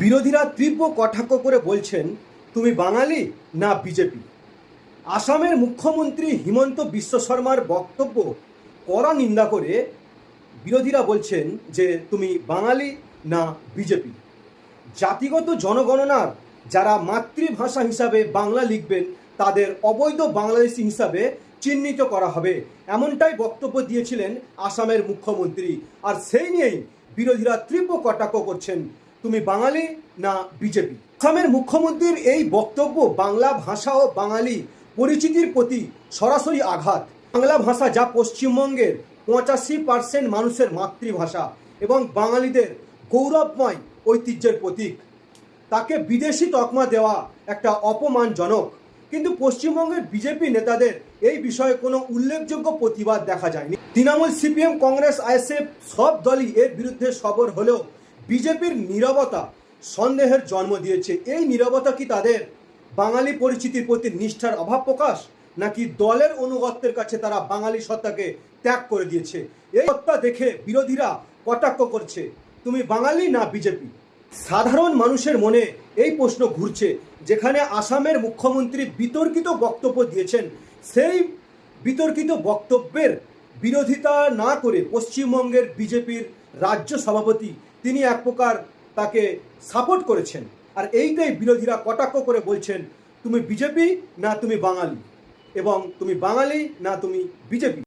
বিরোধীরা তীব্র কটাক্ষ করে বলছেন, তুমি বাঙালি না বিজেপি। আসামের মুখ্যমন্ত্রী হিমন্ত বিশ্ব শর্মার বক্তব্য কড়া নিন্দা করে বিরোধীরা বলছেন যে তুমি বাঙালি না বিজেপি। জাতিগত জনগণনার যারা মাতৃভাষা হিসাবে বাংলা লিখবেন তাদের অবৈধ বাংলাদেশি হিসাবে চিহ্নিত করা হবে, এমনটাই বক্তব্য দিয়েছিলেন আসামের মুখ্যমন্ত্রী। আর সেই নিয়েই বিরোধীরা তীব্র কটাক্ষ করছেন, তুমি বাঙালি না বিজেপি। আসামের মুখ্যমন্ত্রীর এই বক্তব্য বাংলা ভাষা ও বাঙালি পরিচিতির প্রতি সরাসরি আঘাত। বাংলা ভাষা যা পশ্চিমবঙ্গের 85% মানুষের মাতৃভাষা এবং বাঙালিদের গৌরবময় ঐতিহ্যের প্রতীক, তাকে বিদেশি তকমা দেওয়া একটা অপমানজনক। কিন্তু পশ্চিমবঙ্গের বিজেপি নেতাদের এই বিষয়ে কোনো উল্লেখযোগ্য প্রতিবাদ দেখা যায়নি। তৃণমূল, সিপিএম, কংগ্রেস, আইএসএফ সব দলই এর বিরুদ্ধে সরব হলেও বিজেপির নীরবতা সন্দেহের জন্ম দিয়েছে। এই নীরবতা কি তাদের বাঙালি পরিচিতির প্রতি নিষ্ঠার অভাব প্রকাশ, নাকি দলের অনুগত্যের কাছে তারা বাঙালি সত্তাকে ত্যাগ করে দিয়েছে? এই সত্তা দেখে বিরোধীরা কটাক্ষ করছে, তুমি বাঙালি না বিজেপি। সাধারণ মানুষের মনে এই প্রশ্ন ঘুরছে। যেখানে আসামের মুখ্যমন্ত্রী বিতর্কিত বক্তব্য দিয়েছেন, সেই বিতর্কিত বক্তব্যের বিরোধিতা না করে পশ্চিমবঙ্গের বিজেপির রাজ্য সভাপতি তিনি এক প্রকার তাকে সাপোর্ট করেছেন। আর এইটাই বিরোধীরা কটাক্ষ করে বলছেন, তুমি বিজেপি না তুমি বাঙালি, এবং তুমি বাঙালি না তুমি বিজেপি।